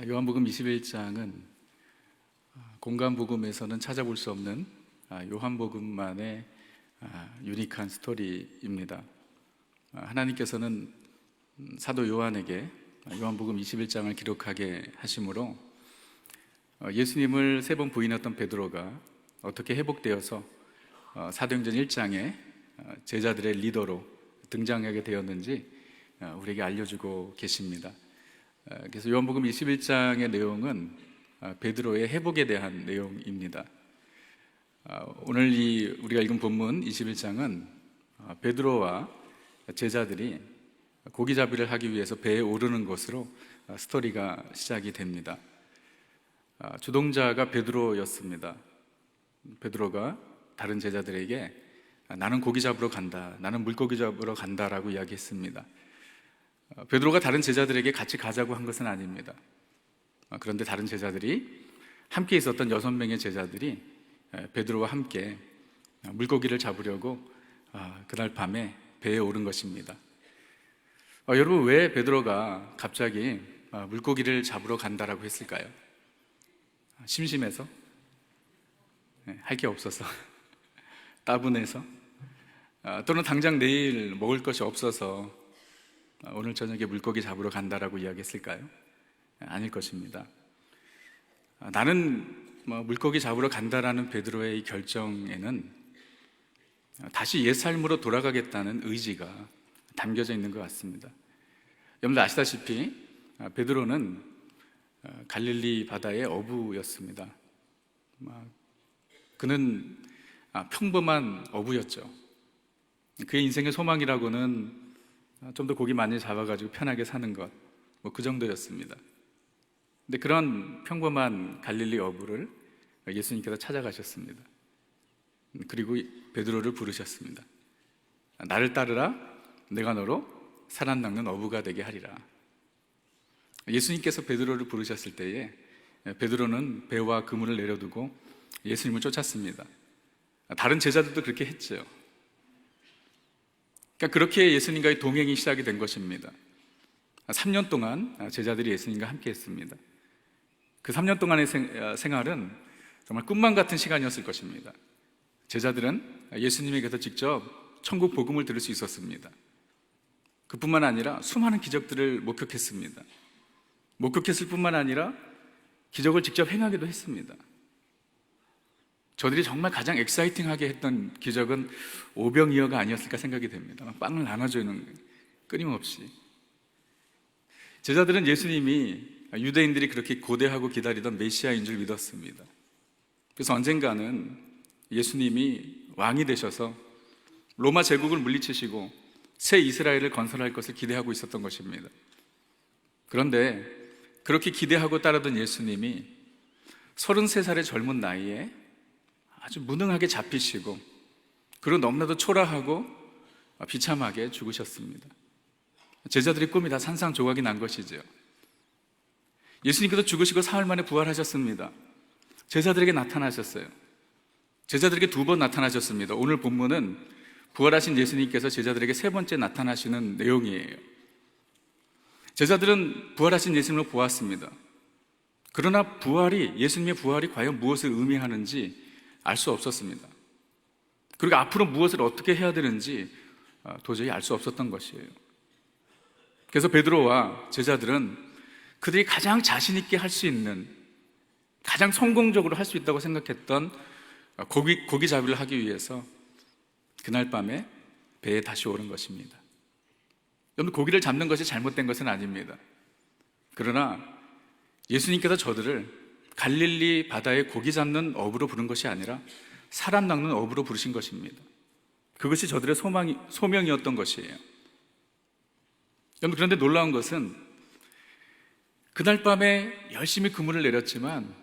요한복음 21장은 공간복음에서는 찾아볼 수 없는 요한복음만의 유니크한 스토리입니다. 하나님께서는 사도 요한에게 요한복음 21장을 기록하게 하심으로 예수님을 3번 부인했던 베드로가 어떻게 회복되어서 사도행전 1장에 제자들의 리더로 등장하게 되었는지 우리에게 알려주고 계십니다. 그래서 요한복음 21장의 내용은 베드로의 회복에 대한 내용입니다. 오늘 우리가 읽은 본문 21장은 베드로와 제자들이 고기잡이를 하기 위해서 배에 오르는 것으로 스토리가 시작이 됩니다. 주동자가 베드로였습니다. 베드로가 다른 제자들에게 나는 고기 잡으러 간다, 나는 물고기 잡으러 간다라고 이야기했습니다. 베드로가 다른 제자들에게 같이 가자고 한 것은 아닙니다. 그런데 다른 제자들이 함께 있었던 6명의 제자들이 베드로와 함께 물고기를 잡으려고 그날 밤에 배에 오른 것입니다. 여러분, 왜 베드로가 갑자기 물고기를 잡으러 간다라고 했을까요? 심심해서? 할 게 없어서? 따분해서? 또는 당장 내일 먹을 것이 없어서 오늘 저녁에 물고기 잡으러 간다라고 이야기했을까요? 아닐 것입니다. 나는 물고기 잡으러 간다라는 베드로의 이 결정에는 다시 옛삶으로 돌아가겠다는 의지가 담겨져 있는 것 같습니다. 여러분들 아시다시피 베드로는 갈릴리 바다의 어부였습니다. 그는 평범한 어부였죠. 그의 인생의 소망이라고는 좀 더 고기 많이 잡아가지고 편하게 사는 것, 그 정도였습니다. 근데 그런 평범한 갈릴리 어부를 예수님께서 찾아가셨습니다. 그리고 베드로를 부르셨습니다. 나를 따르라, 내가 너로 살아남는 어부가 되게 하리라. 예수님께서 베드로를 부르셨을 때에 베드로는 배와 그물을 내려두고 예수님을 쫓았습니다. 다른 제자들도 그렇게 했죠. 그러니까 그렇게 예수님과의 동행이 시작이 된 것입니다. 3년 동안 제자들이 예수님과 함께 했습니다. 그 3년 동안의 생활은 정말 꿈만 같은 시간이었을 것입니다. 제자들은 예수님에게서 직접 천국 복음을 들을 수 있었습니다. 그뿐만 아니라 수많은 기적들을 목격했습니다. 목격했을 뿐만 아니라 기적을 직접 행하기도 했습니다. 저들이 정말 가장 엑사이팅하게 했던 기적은 오병이어가 아니었을까 생각이 됩니다. 빵을 나눠주는, 끊임없이. 제자들은 예수님이 유대인들이 그렇게 고대하고 기다리던 메시아인 줄 믿었습니다. 그래서 언젠가는 예수님이 왕이 되셔서 로마 제국을 물리치시고 새 이스라엘을 건설할 것을 기대하고 있었던 것입니다. 그런데 그렇게 기대하고 따르던 예수님이 33살의 젊은 나이에 아주 무능하게 잡히시고, 그리고 너무나도 초라하고 비참하게 죽으셨습니다. 제자들의 꿈이 다 산산조각이 난 것이죠. 예수님께서 죽으시고 사흘 만에 부활하셨습니다. 제자들에게 나타나셨어요. 제자들에게 2번 나타나셨습니다. 오늘 본문은 부활하신 예수님께서 제자들에게 3번째 나타나시는 내용이에요. 제자들은 부활하신 예수님을 보았습니다. 그러나 예수님의 부활이 과연 무엇을 의미하는지 알 수 없었습니다. 그리고 앞으로 무엇을 어떻게 해야 되는지 도저히 알 수 없었던 것이에요. 그래서 베드로와 제자들은 그들이 가장 자신 있게 할 수 있는, 가장 성공적으로 할 수 있다고 생각했던 고기잡이를 하기 위해서 그날 밤에 배에 다시 오른 것입니다. 여러분, 고기를 잡는 것이 잘못된 것은 아닙니다. 그러나 예수님께서 저들을 갈릴리 바다에 고기 잡는 어부로 부른 것이 아니라 사람 낚는 어부로 부르신 것입니다. 그것이 저들의 소명이었던 것이에요. 여러분, 그런데 놀라운 것은 그날 밤에 열심히 그물을 내렸지만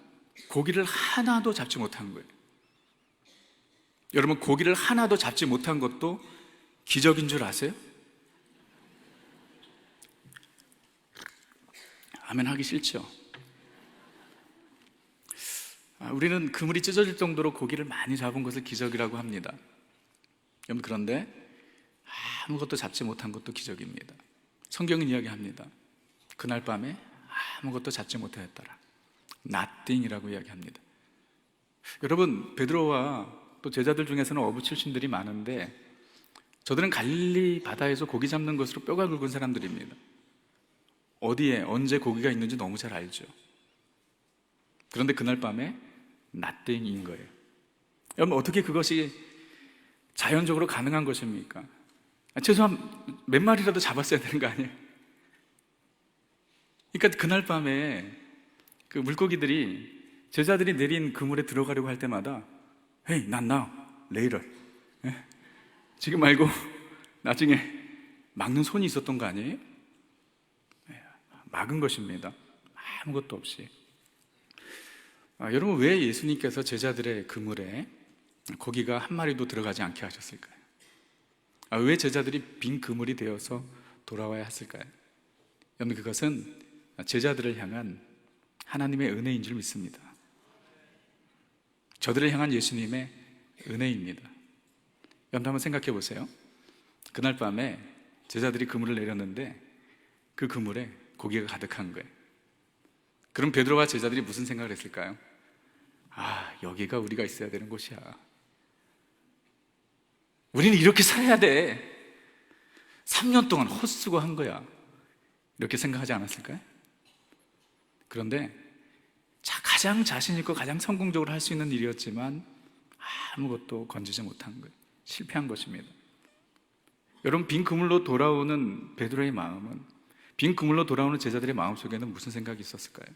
고기를 하나도 잡지 못한 거예요. 여러분, 고기를 하나도 잡지 못한 것도 기적인 줄 아세요? 아멘 하기 싫죠? 우리는 그물이 찢어질 정도로 고기를 많이 잡은 것을 기적이라고 합니다. 여러분, 그런데 아무것도 잡지 못한 것도 기적입니다. 성경은 이야기합니다. 그날 밤에 아무것도 잡지 못하였더라. nothing이라고 이야기합니다. 여러분, 베드로와 또 제자들 중에서는 어부 출신들이 많은데 저들은 갈릴리 바다에서 고기 잡는 것으로 뼈가 굵은 사람들입니다. 어디에 언제 고기가 있는지 너무 잘 알죠. 그런데 그날 밤에 nothing인 거예요. 여러분, 어떻게 그것이 자연적으로 가능한 것입니까? 최소한 몇 마리라도 잡았어야 되는 거 아니에요? 그러니까 그날 밤에 그 물고기들이 제자들이 내린 그물에 들어가려고 할 때마다 Hey, not now, later. 지금 말고 나중에 막는 손이 있었던 거 아니에요? 막은 것입니다. 아무것도 없이. 여러분, 왜 예수님께서 제자들의 그물에 고기가 한 마리도 들어가지 않게 하셨을까요? 왜 제자들이 빈 그물이 되어서 돌아와야 했을까요? 여러분, 그것은 제자들을 향한 하나님의 은혜인 줄 믿습니다. 저들을 향한 예수님의 은혜입니다. 여러분, 한번 생각해 보세요. 그날 밤에 제자들이 그물을 내렸는데 그 그물에 고기가 가득한 거예요. 그럼 베드로와 제자들이 무슨 생각을 했을까요? 여기가 우리가 있어야 되는 곳이야. 우리는 이렇게 살아야 돼. 3년 동안 헛수고 한 거야. 이렇게 생각하지 않았을까요? 그런데 가장 자신 있고 가장 성공적으로 할 수 있는 일이었지만 아무것도 건지지 못한 거예요. 실패한 것입니다. 여러분, 빈 그물로 돌아오는 베드로의 마음은, 빈 그물로 돌아오는 제자들의 마음속에는 무슨 생각이 있었을까요?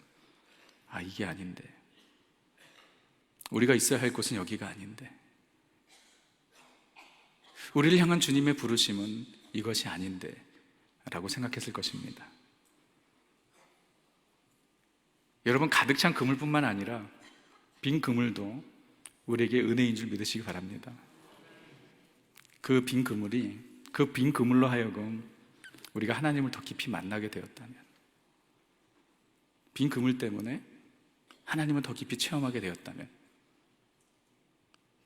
이게 아닌데, 우리가 있어야 할 곳은 여기가 아닌데, 우리를 향한 주님의 부르심은 이것이 아닌데 라고 생각했을 것입니다. 여러분, 가득 찬 그물뿐만 아니라 빈 그물도 우리에게 은혜인 줄 믿으시기 바랍니다. 그 빈 그물로 하여금 우리가 하나님을 더 깊이 만나게 되었다면, 빈 그물 때문에 하나님을 더 깊이 체험하게 되었다면,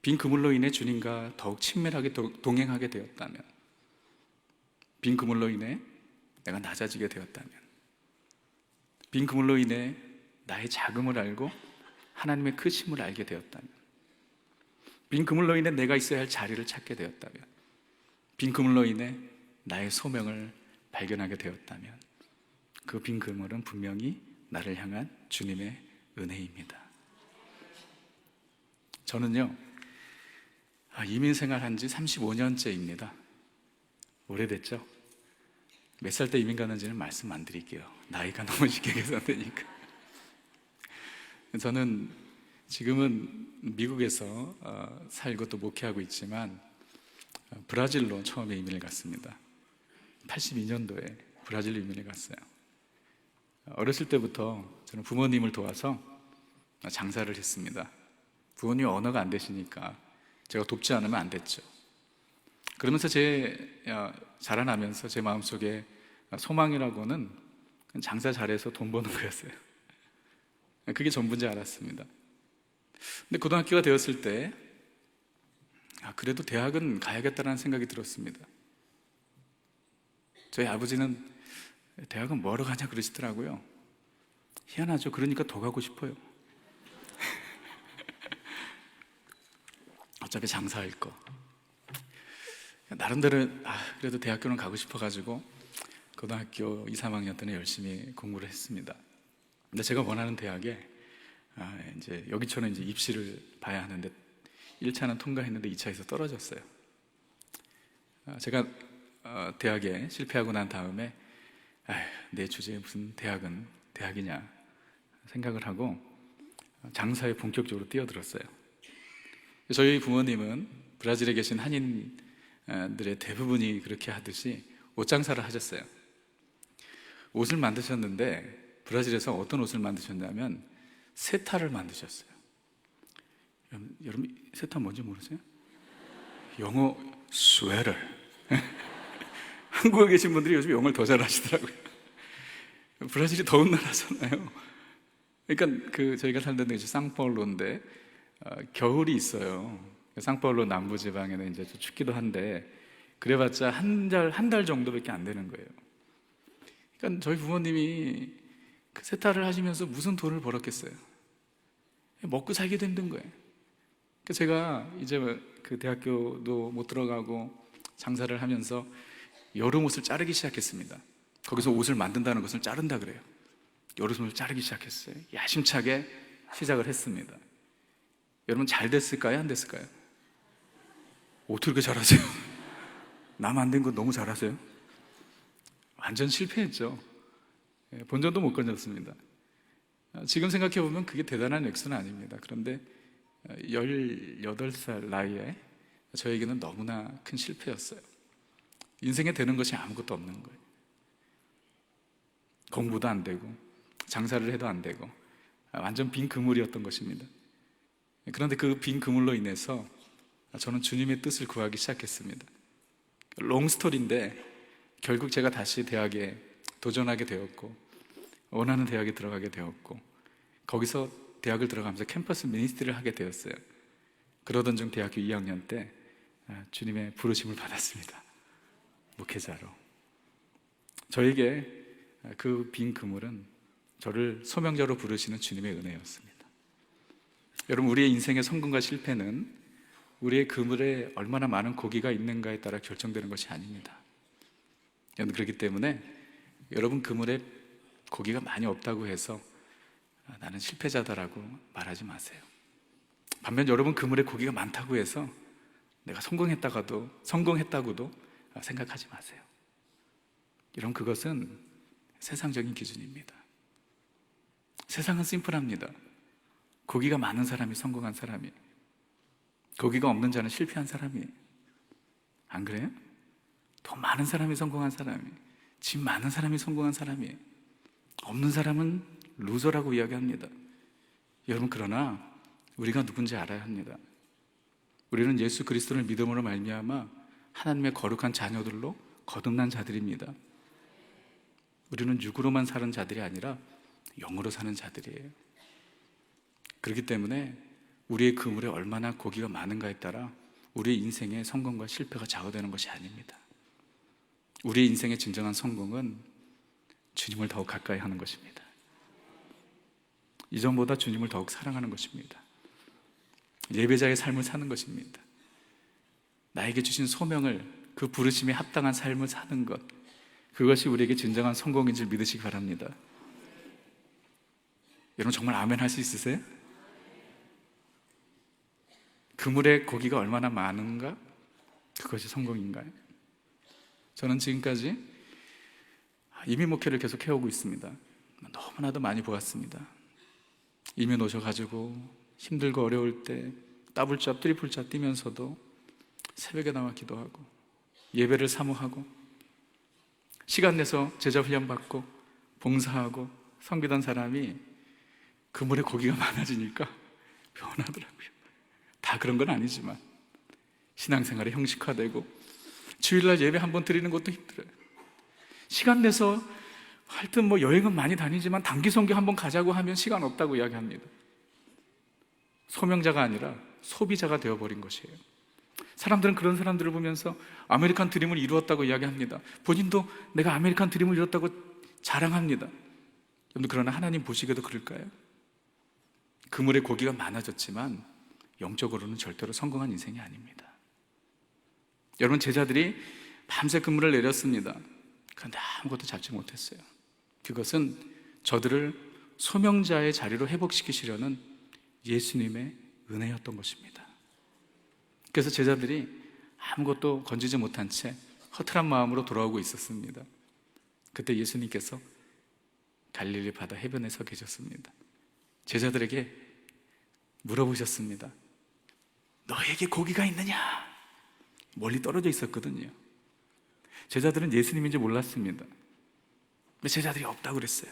빈 그물로 인해 주님과 더욱 친밀하게 동행하게 되었다면, 빈 그물로 인해 내가 낮아지게 되었다면, 빈 그물로 인해 나의 작음을 알고 하나님의 크심을 알게 되었다면, 빈 그물로 인해 내가 있어야 할 자리를 찾게 되었다면, 빈 그물로 인해 나의 소명을 발견하게 되었다면, 그 빈 그물은 분명히 나를 향한 주님의 은혜입니다. 저는요, 이민 생활한 지 35년째입니다. 오래됐죠? 몇 살 때 이민 갔는지는 말씀 안 드릴게요. 나이가 너무 쉽게 계산되니까. 저는 지금은 미국에서 살고 또 목회하고 있지만 브라질로 처음에 이민을 갔습니다. 82년도에 브라질로 이민을 갔어요. 어렸을 때부터 저는 부모님을 도와서 장사를 했습니다. 부모님이 언어가 안 되시니까 제가 돕지 않으면 안 됐죠. 그러면서 자라나면서 제 마음속에 소망이라고는 장사 잘해서 돈 버는 거였어요. 그게 전부인 줄 알았습니다. 근데 고등학교가 되었을 때 그래도 대학은 가야겠다는 생각이 들었습니다. 저희 아버지는 대학은 뭐하러 가냐 그러시더라고요. 희한하죠. 그러니까 더 가고 싶어요. 어차피 장사할 거. 나름대로 그래도 대학교는 가고 싶어가지고 고등학교 2, 3학년 때는 열심히 공부를 했습니다. 근데 제가 원하는 대학에 이제 여기처럼 이제 입시를 봐야 하는데 1차는 통과했는데 2차에서 떨어졌어요. 제가 대학에 실패하고 난 다음에 내 주제에 무슨 대학은 대학이냐 생각을 하고 장사에 본격적으로 뛰어들었어요. 저희 부모님은 브라질에 계신 한인들의 대부분이 그렇게 하듯이 옷 장사를 하셨어요. 옷을 만드셨는데 브라질에서 어떤 옷을 만드셨냐면 세타를 만드셨어요. 여러분 세타 뭔지 모르세요? 영어 스웨터. 한국에 계신 분들이 요즘 영어를 더 잘하시더라고요. 브라질이 더운 나라잖아요. 그러니까 저희가 살던 데가 상파울루인데 겨울이 있어요. 상파울루 남부 지방에는 이제 좀 춥기도 한데 그래봤자 한 달 정도밖에 안 되는 거예요. 그러니까 저희 부모님이 그 세타를 하시면서 무슨 돈을 벌었겠어요? 먹고 살기도 힘든 거예요. 제가 이제 그 대학교도 못 들어가고 장사를 하면서 여름 옷을 자르기 시작했습니다. 거기서 옷을 만든다는 것을 자른다 그래요. 여름 옷을 자르기 시작했어요. 야심차게 시작을 했습니다. 여러분 잘 됐을까요? 안 됐을까요? 어떻게 그렇게 잘하세요? 남 안 된 거 너무 잘하세요? 완전 실패했죠. 본전도 못 건졌습니다. 지금 생각해보면 그게 대단한 액수는 아닙니다. 그런데 18살 나이에 저에게는 너무나 큰 실패였어요. 인생에 되는 것이 아무것도 없는 거예요. 공부도 안 되고 장사를 해도 안 되고 완전 빈 그물이었던 것입니다. 그런데 그 빈 그물로 인해서 저는 주님의 뜻을 구하기 시작했습니다. 롱스토리인데 결국 제가 다시 대학에 도전하게 되었고 원하는 대학에 들어가게 되었고 거기서 대학을 들어가면서 캠퍼스 미니스트리를 하게 되었어요. 그러던 중 대학교 2학년 때 주님의 부르심을 받았습니다. 목회자로. 저에게 그 빈 그물은 저를 소명자로 부르시는 주님의 은혜였습니다. 여러분, 우리의 인생의 성공과 실패는 우리의 그물에 얼마나 많은 고기가 있는가에 따라 결정되는 것이 아닙니다. 여러분, 그렇기 때문에 여러분 그물에 고기가 많이 없다고 해서 나는 실패자다라고 말하지 마세요. 반면 여러분 그물에 고기가 많다고 해서 내가 성공했다고도 생각하지 마세요. 여러분, 그것은 세상적인 기준입니다. 세상은 심플합니다. 고기가 많은 사람이 성공한 사람이, 고기가 없는 자는 실패한 사람이. 안 그래요? 돈 많은 사람이 성공한 사람이, 집 많은 사람이 성공한 사람이, 없는 사람은 루저라고 이야기합니다. 여러분, 그러나 우리가 누군지 알아야 합니다. 우리는 예수 그리스도를 믿음으로 말미암아 하나님의 거룩한 자녀들로 거듭난 자들입니다. 우리는 육으로만 사는 자들이 아니라 영으로 사는 자들이에요. 그렇기 때문에 우리의 그물에 얼마나 고기가 많은가에 따라 우리의 인생의 성공과 실패가 좌우되는 것이 아닙니다. 우리의 인생의 진정한 성공은 주님을 더욱 가까이 하는 것입니다. 이전보다 주님을 더욱 사랑하는 것입니다. 예배자의 삶을 사는 것입니다. 나에게 주신 소명을, 그 부르심에 합당한 삶을 사는 것, 그것이 우리에게 진정한 성공인 줄 믿으시기 바랍니다. 여러분, 정말 아멘 할 수 있으세요? 그물에 고기가 얼마나 많은가? 그것이 성공인가요? 저는 지금까지 이민 목회를 계속 해오고 있습니다. 너무나도 많이 보았습니다. 이민 오셔가지고 힘들고 어려울 때 더블잡, 트리플잡 뛰면서도 새벽에 나와 기도하고 예배를 사모하고 시간 내서 제자 훈련 받고 봉사하고 섬기던 사람이 그물에 고기가 많아지니까 변하더라고요. 다 그런 건 아니지만 신앙생활이 형식화되고 주일날 예배 한번 드리는 것도 힘들어요. 시간 내서 하여튼 여행은 많이 다니지만 단기 선교 한번 가자고 하면 시간 없다고 이야기합니다. 소명자가 아니라 소비자가 되어버린 것이에요. 사람들은 그런 사람들을 보면서 아메리칸 드림을 이루었다고 이야기합니다. 본인도 내가 아메리칸 드림을 이뤘다고 자랑합니다. 여러분, 그러나 하나님 보시기에도 그럴까요? 그물에 고기가 많아졌지만 영적으로는 절대로 성공한 인생이 아닙니다. 여러분, 제자들이 밤새 그물을 내렸습니다. 그런데 아무것도 잡지 못했어요. 그것은 저들을 소명자의 자리로 회복시키시려는 예수님의 은혜였던 것입니다. 그래서 제자들이 아무것도 건지지 못한 채 허탈한 마음으로 돌아오고 있었습니다. 그때 예수님께서 갈릴리 바다 해변에 서 계셨습니다. 제자들에게 물어보셨습니다. 너에게 고기가 있느냐? 멀리 떨어져 있었거든요. 제자들은 예수님인지 몰랐습니다. 근데 제자들이 없다고 그랬어요.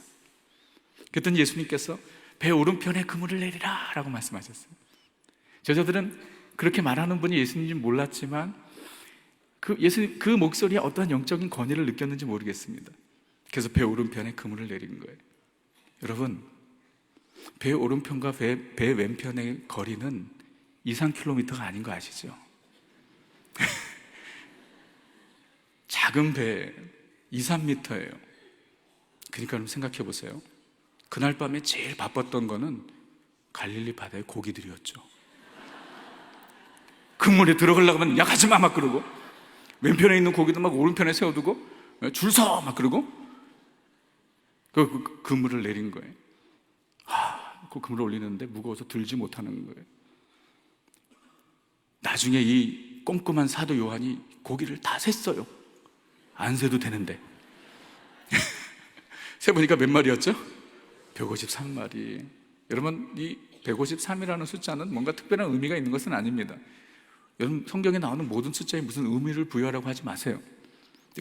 그랬더니 예수님께서 배 오른편에 그물을 내리라 라고 말씀하셨어요. 제자들은 그렇게 말하는 분이 예수님인지 몰랐지만 그 목소리에 어떠한 영적인 권위를 느꼈는지 모르겠습니다. 그래서 배 오른편에 그물을 내린 거예요. 여러분, 배 오른편과 배 왼편의 거리는 2-3km가 아닌 거 아시죠? 작은 배 2-3m예요. 그러니까 여러분 생각해 보세요. 그날 밤에 제일 바빴던 거는 갈릴리 바다의 고기들이었죠. 그 물에 들어가려고 하면 야 가지마 막 그러고, 왼편에 있는 고기도 막 오른편에 세워두고 줄 서 막 그러고 그 그물을 내린 거예요. 그 그물을 올리는데 무거워서 들지 못하는 거예요. 나중에 이 꼼꼼한 사도 요한이 고기를 다 셌어요. 안 세도 되는데 세보니까 몇 마리였죠? 153마리. 여러분, 이 153이라는 숫자는 뭔가 특별한 의미가 있는 것은 아닙니다. 여러분, 성경에 나오는 모든 숫자에 무슨 의미를 부여하라고 하지 마세요.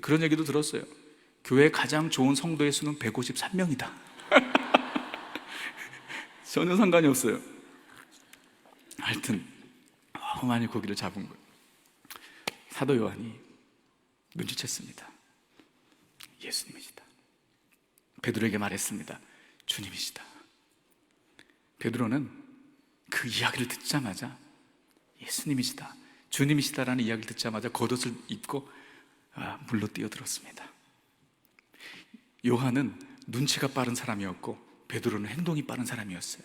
그런 얘기도 들었어요. 교회의 가장 좋은 성도의 수는 153명이다. 전혀 상관이 없어요. 하여튼 너무 많이 고기를 잡은 거예요. 사도 요한이 눈치챘습니다. 예수님이시다. 베드로에게 말했습니다. 주님이시다. 베드로는 그 이야기를 듣자마자 예수님이시다, 주님이시다라는 이야기를 듣자마자 겉옷을 입고 물로 뛰어들었습니다. 요한은 눈치가 빠른 사람이었고 베드로는 행동이 빠른 사람이었어요.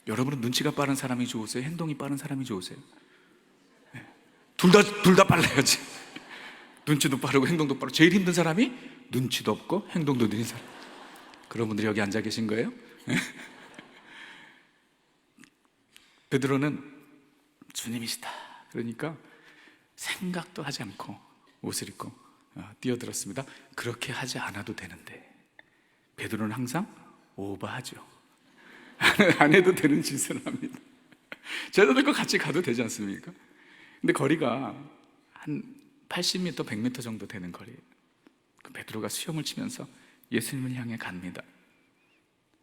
여러분은 눈치가 빠른 사람이 좋으세요? 행동이 빠른 사람이 좋으세요? 둘 다 빨라야지. 눈치도 빠르고 행동도 빠르고. 제일 힘든 사람이 눈치도 없고 행동도 느린 사람. 그런 분들이 여기 앉아 계신 거예요? 베드로는 주님이시다 그러니까 생각도 하지 않고 옷을 입고 뛰어들었습니다. 그렇게 하지 않아도 되는데 베드로는 항상 오버하죠. 안 해도 되는 짓을 합니다. 제자들과 같이 가도 되지 않습니까? 근데 거리가 한 80m, 100m 정도 되는 거리예요. 베드로가 수영을 치면서 예수님을 향해 갑니다.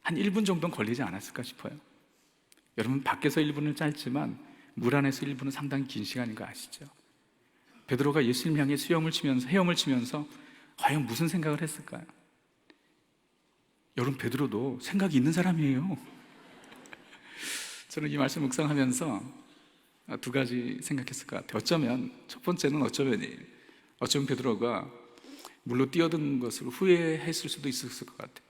한 1분 정도는 걸리지 않았을까 싶어요. 여러분, 밖에서 1분은 짧지만 물 안에서 1분은 상당히 긴 시간인 거 아시죠? 베드로가 예수님 향해 헤엄을 치면서 과연 무슨 생각을 했을까요? 여러분, 베드로도 생각이 있는 사람이에요. 저는 이 말씀 묵상하면서 두 가지 생각했을 것 같아요. 첫 번째는 어쩌면 베드로가 물로 뛰어든 것을 후회했을 수도 있었을 것 같아요.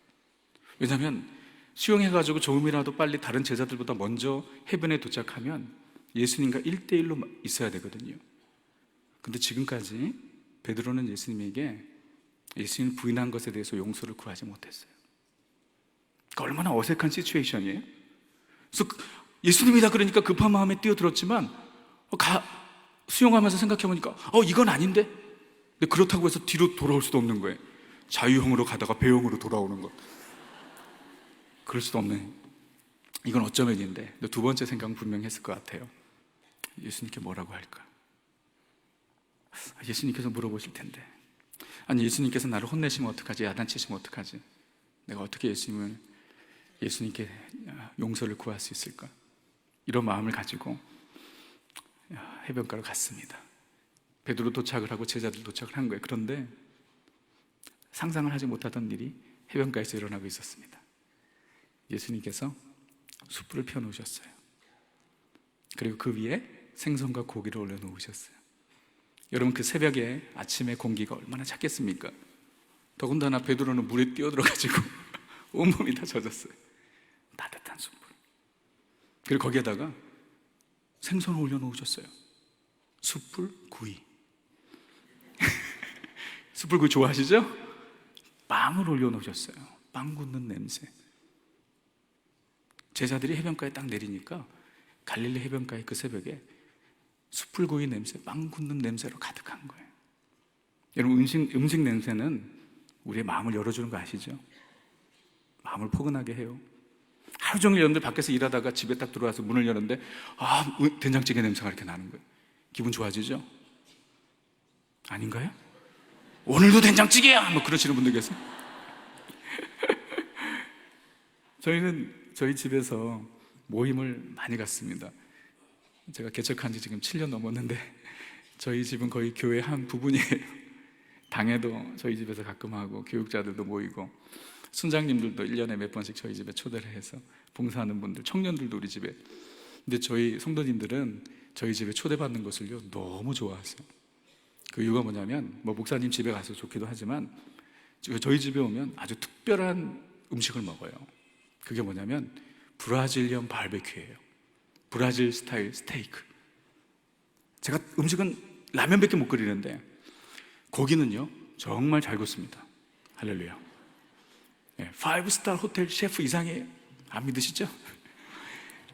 왜냐하면 수영해가지고 조금이라도 빨리 다른 제자들보다 먼저 해변에 도착하면 예수님과 1대1로 있어야 되거든요. 근데 지금까지 베드로는 예수님에게 예수님을 부인한 것에 대해서 용서를 구하지 못했어요. 그러니까 얼마나 어색한 시츄에이션이에요. 그래서 예수님이다 그러니까 급한 마음에 뛰어들었지만 수영하면서 생각해보니까 이건 아닌데? 근데 그렇다고 해서 뒤로 돌아올 수도 없는 거예요. 자유형으로 가다가 배형으로 돌아오는 것, 그럴 수도 없는, 이건 어쩌면인데. 근데 두 번째 생각은 분명히 했을 것 같아요. 예수님께 뭐라고 할까? 예수님께서 물어보실 텐데, 아니 예수님께서 나를 혼내시면 어떡하지? 야단치시면 어떡하지? 내가 어떻게 예수님께 용서를 구할 수 있을까? 이런 마음을 가지고 해변가로 갔습니다. 베드로 도착을 하고 제자들 도착을 한 거예요. 그런데 상상을 하지 못하던 일이 해변가에서 일어나고 있었습니다. 예수님께서 숯불을 펴놓으셨어요. 그리고 그 위에 생선과 고기를 올려놓으셨어요. 여러분, 그 새벽에 아침에 공기가 얼마나 찼겠습니까? 더군다나 베드로는 물에 뛰어들어가지고 온몸이 다 젖었어요. 따뜻한 숯불. 그리고 거기에다가 생선을 올려놓으셨어요. 숯불 구이. 숯불 구이 좋아하시죠? 빵을 올려놓으셨어요. 빵 굽는 냄새. 제자들이 해변가에 딱 내리니까 갈릴리 해변가의 그 새벽에 숯불구이 냄새, 빵 굽는 냄새로 가득한 거예요. 여러분, 음식 냄새는 우리의 마음을 열어주는 거 아시죠? 마음을 포근하게 해요. 하루 종일 여러분들 밖에서 일하다가 집에 딱 들어와서 문을 열었는데 된장찌개 냄새가 이렇게 나는 거예요. 기분 좋아지죠? 아닌가요? 오늘도 된장찌개야! 뭐 그러시는 분들 계세요. 저희는 저희 집에서 모임을 많이 갔습니다. 제가 개척한 지 지금 7년 넘었는데 저희 집은 거의 교회 한 부분이에요. 당회도 저희 집에서 가끔 하고 교육자들도 모이고 순장님들도 1년에 몇 번씩 저희 집에 초대를 해서 봉사하는 분들, 청년들도 우리 집에. 근데 저희 성도님들은 저희 집에 초대받는 것을요 너무 좋아하세요. 그 이유가 뭐냐면 목사님 집에 가서 좋기도 하지만 저희 집에 오면 아주 특별한 음식을 먹어요. 그게 뭐냐면 브라질리언 바베큐예요. 브라질 스타일 스테이크. 제가 음식은 라면밖에 못 끓이는데 고기는요 정말 잘 굽습니다. 할렐루야. 네, 5스타 호텔 셰프 이상이에요. 안 믿으시죠?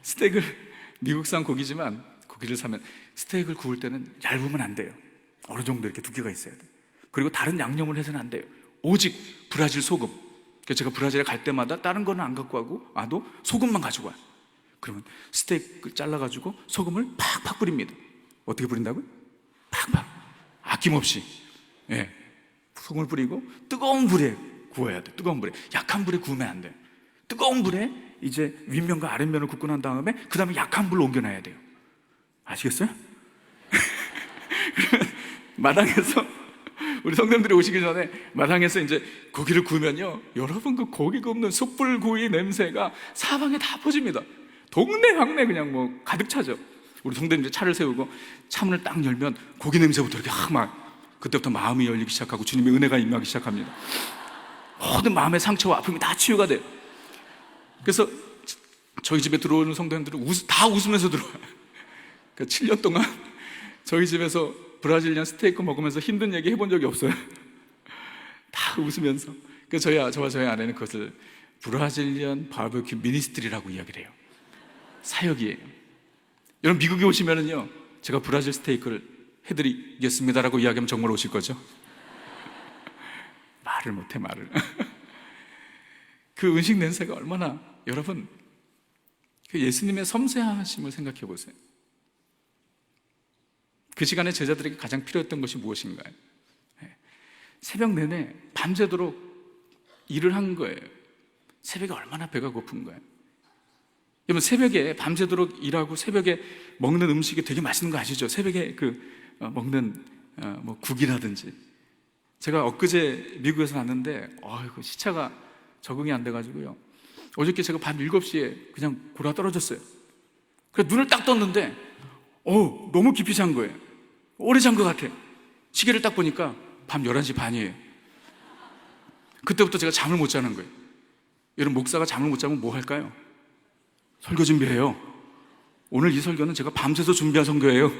스테이크를 미국산 고기지만 고기를 사면 스테이크를 구울 때는 얇으면 안 돼요. 어느 정도 이렇게 두께가 있어야 돼요. 그리고 다른 양념을 해서는 안 돼요. 오직 브라질 소금. 그래서 제가 브라질에 갈 때마다 다른 거는 안 갖고 와도 소금만 가지고 와요. 그러면 스테이크를 잘라가지고 소금을 팍팍 뿌립니다. 어떻게 뿌린다고요? 팍팍 아낌없이. 예. 소금을 뿌리고 뜨거운 불에 구워야 돼. 뜨거운 불에. 약한 불에 구우면 안 돼요. 뜨거운 불에 이제 윗면과 아랫면을 굽고 난 다음에 그 다음에 약한 불로 옮겨놔야 돼요. 아시겠어요? 마당에서 우리 성도님들이 오시기 전에 마당에서 이제 고기를 구우면요, 여러분 그 고기 굽는 숯불구이 냄새가 사방에 다 퍼집니다. 동네 방네 그냥 뭐 가득 차죠. 우리 성도님들 차를 세우고 차문을 딱 열면 고기 냄새부터 이렇게 막, 그때부터 마음이 열리기 시작하고 주님의 은혜가 임하기 시작합니다. 모든 마음의 상처와 아픔이 다 치유가 돼요. 그래서 저희 집에 들어오는 성도님들은 다 웃으면서 들어와요. 그러니까 7년 동안 저희 집에서 브라질리안 스테이크 먹으면서 힘든 얘기 해본 적이 없어요. 다 웃으면서. 그래서 저와 저희 아내는 그것을 브라질리안 바베큐 미니스트리라고 이야기를 해요. 사역이에요. 여러분 미국에 오시면은요, 제가 브라질 스테이크를 해드리겠습니다라고 이야기하면 정말 오실 거죠? 말을 못해 말을. 그 음식 냄새가 얼마나, 여러분 그 예수님의 섬세하심을 생각해 보세요. 그 시간에 제자들에게 가장 필요했던 것이 무엇인가요? 새벽 내내 밤새도록 일을 한 거예요. 새벽에 얼마나 배가 고픈 거예요. 여러분 새벽에 밤새도록 일하고 새벽에 먹는 음식이 되게 맛있는 거 아시죠? 새벽에 먹는 뭐 국이라든지. 제가 엊그제 미국에서 왔는데 그 시차가 적응이 안 돼가지고요, 어저께 제가 밤 7시에 그냥 골아 떨어졌어요. 그래서 눈을 딱 떴는데 너무 깊이 잔 거예요. 오래 잔 것 같아. 시계를 딱 보니까 밤 11시 반이에요. 그때부터 제가 잠을 못 자는 거예요. 여러분 목사가 잠을 못 자면 뭐 할까요? 설교 준비해요. 오늘 이 설교는 제가 밤새서 준비한 설교예요.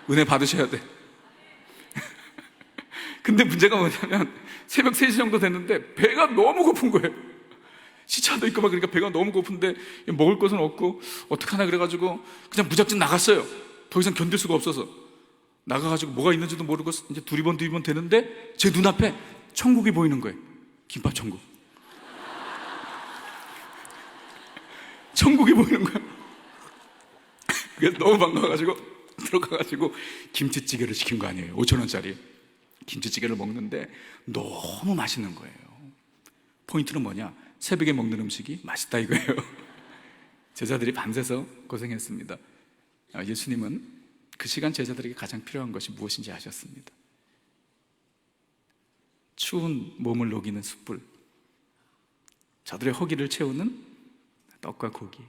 은혜 받으셔야 돼. 근데 문제가 뭐냐면 새벽 3시 정도 됐는데 배가 너무 고픈 거예요. 시차도 있고 막 그러니까 배가 너무 고픈데 먹을 것은 없고 어떡하나 그래가지고 그냥 무작정 나갔어요. 더 이상 견딜 수가 없어서 나가가지고 뭐가 있는지도 모르고 이제 두리번 되는데 제 눈앞에 천국이 보이는 거예요. 김밥 천국. 천국이 보이는 거예요. 그래서 너무 반가워가지고 들어가가지고 김치찌개를 시킨 거 아니에요. 5,000원짜리 김치찌개를 먹는데 너무 맛있는 거예요. 포인트는 뭐냐? 새벽에 먹는 음식이 맛있다 이거예요. 제자들이 밤새서 고생했습니다. 예수님은 그 시간 제자들에게 가장 필요한 것이 무엇인지 아셨습니다. 추운 몸을 녹이는 숯불, 저들의 허기를 채우는 떡과 고기.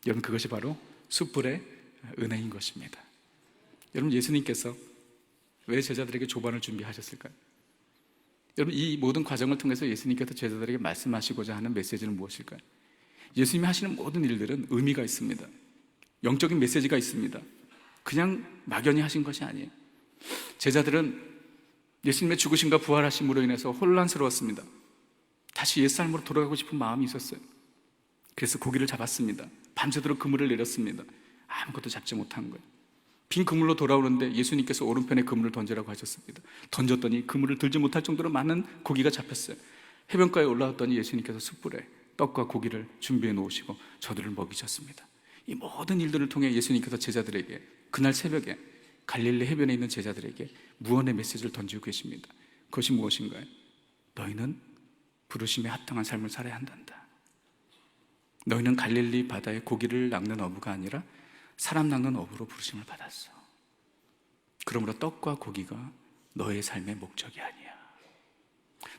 여러분 그것이 바로 숯불의 은혜인 것입니다. 여러분 예수님께서 왜 제자들에게 조반을 준비하셨을까요? 여러분 이 모든 과정을 통해서 예수님께서 제자들에게 말씀하시고자 하는 메시지는 무엇일까요? 예수님이 하시는 모든 일들은 의미가 있습니다. 영적인 메시지가 있습니다. 그냥 막연히 하신 것이 아니에요. 제자들은 예수님의 죽으심과 부활하심으로 인해서 혼란스러웠습니다. 다시 옛삶으로 돌아가고 싶은 마음이 있었어요. 그래서 고기를 잡았습니다. 밤새도록 그물을 내렸습니다. 아무것도 잡지 못한 거예요. 빈 그물로 돌아오는데 예수님께서 오른편에 그물을 던지라고 하셨습니다. 던졌더니 그물을 들지 못할 정도로 많은 고기가 잡혔어요. 해변가에 올라왔더니 예수님께서 숯불에 떡과 고기를 준비해 놓으시고 저들을 먹이셨습니다. 이 모든 일들을 통해 예수님께서 제자들에게 그날 새벽에 갈릴리 해변에 있는 제자들에게 무언의 메시지를 던지고 계십니다. 그것이 무엇인가요? 너희는 부르심에 합당한 삶을 살아야 한단다. 너희는 갈릴리 바다에 고기를 낚는 어부가 아니라 사람 낚는 어부로 부르심을 받았어. 그러므로 떡과 고기가 너의 삶의 목적이 아니야.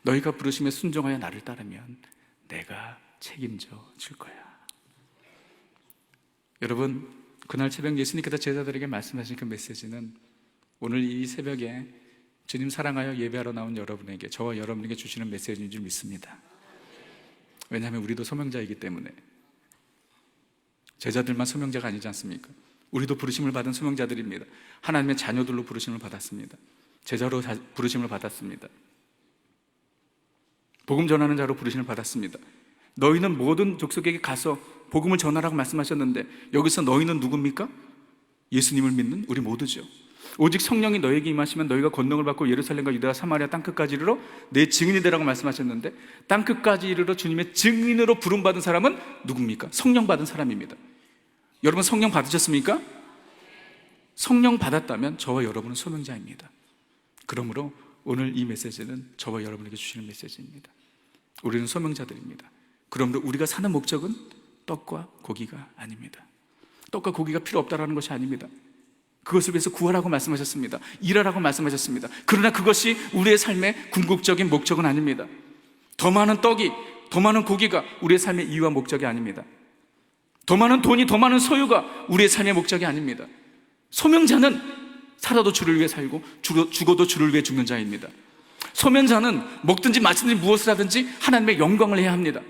너희가 부르심에 순종하여 나를 따르면 내가 책임져 줄 거야. 여러분 그날 새벽 예수님께서 제자들에게 말씀하신 그 메시지는 오늘 이 새벽에 주님 사랑하여 예배하러 나온 여러분에게, 저와 여러분에게 주시는 메시지인 줄 믿습니다. 왜냐하면 우리도 소명자이기 때문에. 제자들만 소명자가 아니지 않습니까? 우리도 부르심을 받은 소명자들입니다. 하나님의 자녀들로 부르심을 받았습니다. 제자로 부르심을 받았습니다. 복음 전하는 자로 부르심을 받았습니다. 너희는 모든 족속에게 가서 복음을 전하라고 말씀하셨는데, 여기서 너희는 누굽니까? 예수님을 믿는 우리 모두죠. 오직 성령이 너에게 임하시면 너희가 권능을 받고 예루살렘과 유대와 사마리아 땅끝까지 이르러 내 증인이 되라고 말씀하셨는데, 땅끝까지 이르러 주님의 증인으로 부름받은 사람은 누굽니까? 성령 받은 사람입니다. 여러분 성령 받으셨습니까? 성령 받았다면 저와 여러분은 소명자입니다. 그러므로 오늘 이 메시지는 저와 여러분에게 주시는 메시지입니다. 우리는 소명자들입니다. 그러므로 우리가 사는 목적은 떡과 고기가 아닙니다. 떡과 고기가 필요 없다라는 것이 아닙니다. 그것을 위해서 구하라고 말씀하셨습니다. 일하라고 말씀하셨습니다. 그러나 그것이 우리의 삶의 궁극적인 목적은 아닙니다. 더 많은 떡이, 더 많은 고기가 우리의 삶의 이유와 목적이 아닙니다. 더 많은 돈이, 더 많은 소유가 우리의 삶의 목적이 아닙니다. 소명자는 살아도 주를 위해 살고 죽어도 주를 위해 죽는 자입니다. 소명자는 먹든지 마시든지 무엇을 하든지 하나님의 영광을 해야 합니다.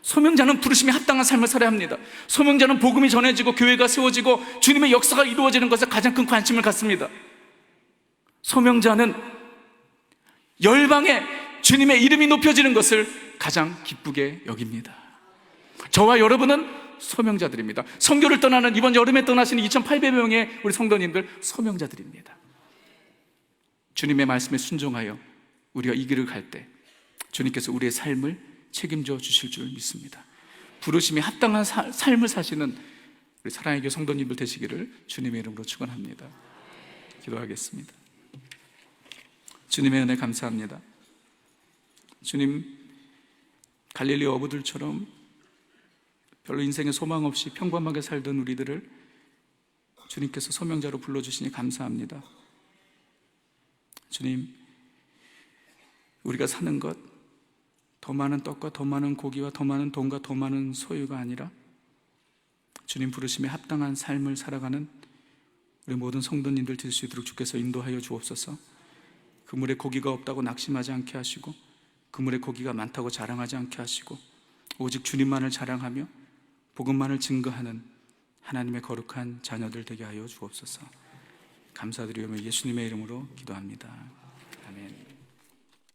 소명자는 부르심에 합당한 삶을 살아야 합니다. 소명자는 복음이 전해지고 교회가 세워지고 주님의 역사가 이루어지는 것에 가장 큰 관심을 갖습니다. 소명자는 열방에 주님의 이름이 높여지는 것을 가장 기쁘게 여깁니다. 저와 여러분은 소명자들입니다. 선교를 떠나는, 이번 여름에 떠나시는 2,800명의 우리 성도님들 소명자들입니다. 주님의 말씀에 순종하여 우리가 이 길을 갈 때 주님께서 우리의 삶을 책임져 주실 줄 믿습니다. 부르심에 합당한 삶을 사시는 우리 사랑의 교회 성도님들 되시기를 주님의 이름으로 축원합니다. 기도하겠습니다. 주님의 은혜 감사합니다. 주님, 갈릴리 어부들처럼 별로 인생에 소망 없이 평범하게 살던 우리들을 주님께서 소명자로 불러주시니 감사합니다. 주님, 우리가 사는 것, 더 많은 떡과 더 많은 고기와 더 많은 돈과 더 많은 소유가 아니라 주님 부르심에 합당한 삶을 살아가는 우리 모든 성도님들 될 수 있도록 주께서 인도하여 주옵소서. 그물에 고기가 없다고 낙심하지 않게 하시고, 그물에 고기가 많다고 자랑하지 않게 하시고, 오직 주님만을 자랑하며 복음만을 증거하는 하나님의 거룩한 자녀들 되게 하여 주옵소서. 감사드리며 예수님의 이름으로 기도합니다. 아멘.